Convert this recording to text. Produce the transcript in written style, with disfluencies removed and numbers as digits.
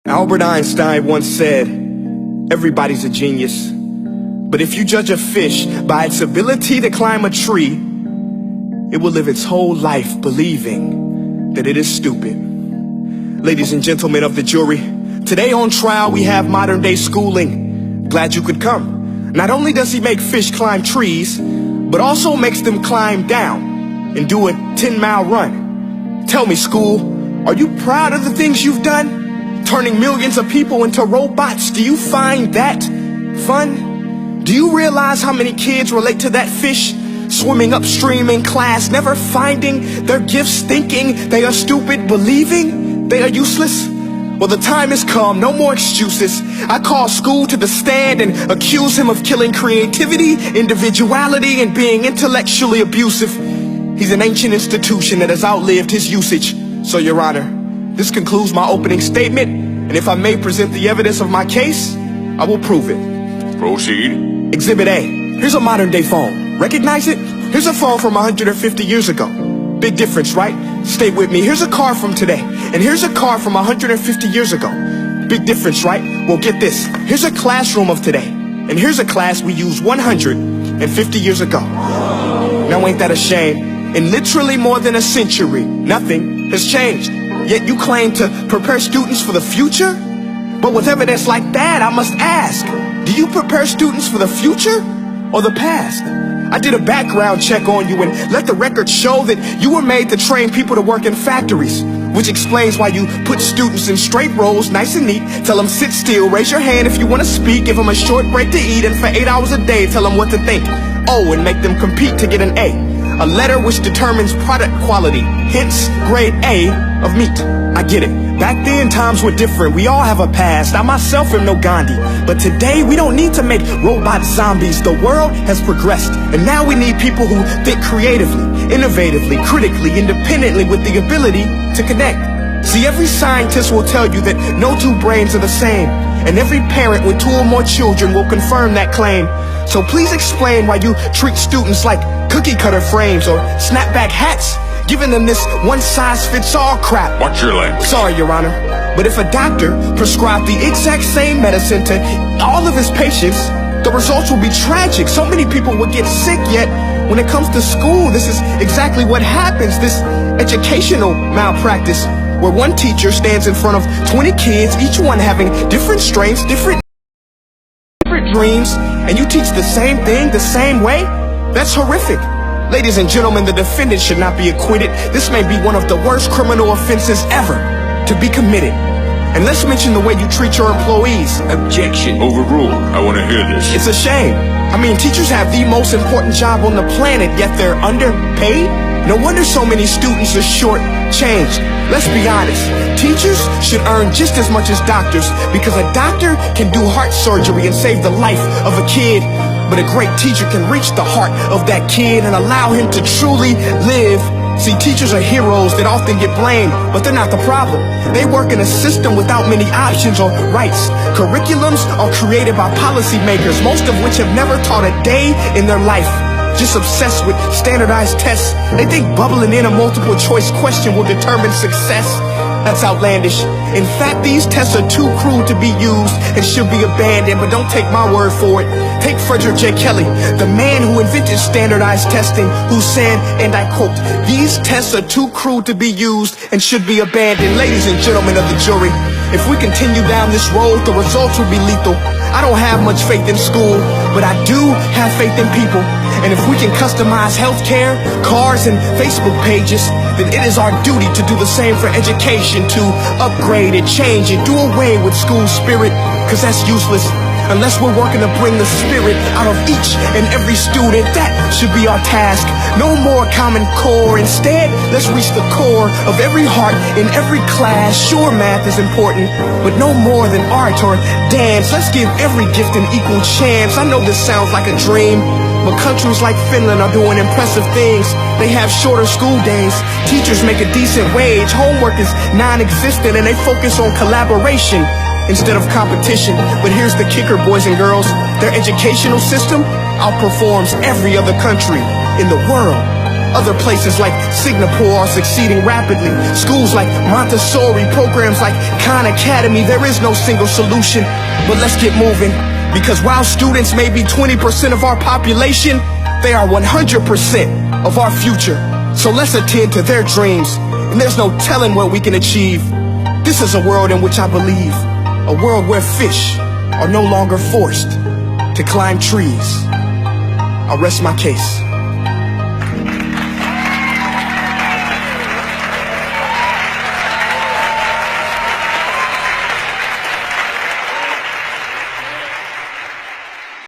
Albert Einstein once said, everybody's a genius. But if you judge a fish by its ability to climb a tree, it will live its whole life believing that it is stupid. Ladies and gentlemen of the jury, today on trial we have modern day schooling. Glad you could come. Not only does he make fish climb trees, but also makes them climb down and do a 10-mile run. Tell me, school, are you proud of the things you've done? Turning millions of people into robots, do you find that fun? Do you realize how many kids relate to that fish swimming upstream in class, never finding their gifts, thinking they are stupid, believing they are useless? Well, the time has come, no more excuses. I call school to the stand and accuse him of killing creativity, individuality, and being intellectually abusive. He's an ancient institution that has outlived his usage. So, Your Honor, this concludes my opening statement, and if I may present the evidence of my case, I will prove it. Proceed. Exhibit A. Here's a modern day phone. Recognize it? Here's a phone from 150 years ago. Big difference, right? Stay with me. Here's a car from today, and here's a car from 150 years ago. Big difference, right? Well, get this. Here's a classroom of today, and here's a class we used 150 years ago. Now ain't that a shame? In literally more than a century, nothing has changed. Yet you claim to prepare students for the future? But with evidence like that, I must ask, do you prepare students for the future or the past? I did a background check on you and let the record show that you were made to train people to work in factories, which explains why you put students in straight rows, nice and neat, tell them sit still, raise your hand if you want to speak, give them a short break to eat, and for 8 hours a day, tell them what to think. Oh, and make them compete to get an A letter which determines product quality, hence grade A of meat. I get it. Back then, times were different. We all have a past. I myself am no Gandhi. But today, we don't need to make robot zombies. The world has progressed. And now we need people who think creatively, innovatively, critically, independently, with the ability to connect. See, every scientist will tell you that no two brains are the same. And every parent with 2 or more children will confirm that claim. So please explain why you treat students like cookie cutter frames or snapback hats, giving them this one-size-fits-all crap. Watch your language. Sorry, Your Honor, but if a doctor prescribed the exact same medicine to all of his patients, the results will be tragic. So many people will get sick, yet when it comes to school, this is exactly what happens. This educational malpractice, where one teacher stands in front of 20 kids, each one having different strengths, different dreams, and you teach the same thing the same way? That's horrific. Ladies and gentlemen, the defendant should not be acquitted. This may be one of the worst criminal offenses ever to be committed. And let's mention the way you treat your employees. Objection. Overruled. I want to hear this. It's a shame. I mean, teachers have the most important job on the planet, yet they're underpaid? No wonder so many students are short-changed. Let's be honest. Teachers should earn just as much as doctors, because a doctor can do heart surgery and save the life of a kid. But a great teacher can reach the heart of that kid and allow him to truly live. See, teachers are heroes that often get blamed, but they're not the problem. They work in a system without many options or rights. Curriculums are created by policymakers, most of which have never taught a day in their life. Just obsessed with standardized tests. They think bubbling in a multiple choice question will determine success. That's outlandish. In fact, these tests are too cruel to be used and should be abandoned, but don't take my word for it. Take Frederick J. Kelly, the man who invented standardized testing, who said, and I quote, "These tests are too cruel to be used and should be abandoned." Ladies and gentlemen of the jury, if we continue down this road, the results will be lethal. I don't have much faith in school, but I do have faith in people. And if we can customize healthcare, cars, and Facebook pages, then it is our duty to do the same for education, to upgrade and change and do away with school spirit, because that's useless. Unless we're working to bring the spirit out of each and every student, that should be our task. No more Common Core. Instead, let's reach the core of every heart in every class. Sure, math is important, but no more than art or dance. Let's give every gift an equal chance. I know this sounds like a dream, but countries like Finland are doing impressive things. They have shorter school days. Teachers make a decent wage. Homework is non-existent, and they focus on collaboration instead of competition. But here's the kicker, boys and girls. Their educational system outperforms every other country in the world. Other places like Singapore are succeeding rapidly. Schools like Montessori, programs like Khan Academy. There is no single solution, but let's get moving. Because while students may be 20% of our population, they are 100% of our future. So let's attend to their dreams, and there's no telling what we can achieve. This is a world in which I believe, a world where fish are no longer forced to climb trees. I'll rest my case.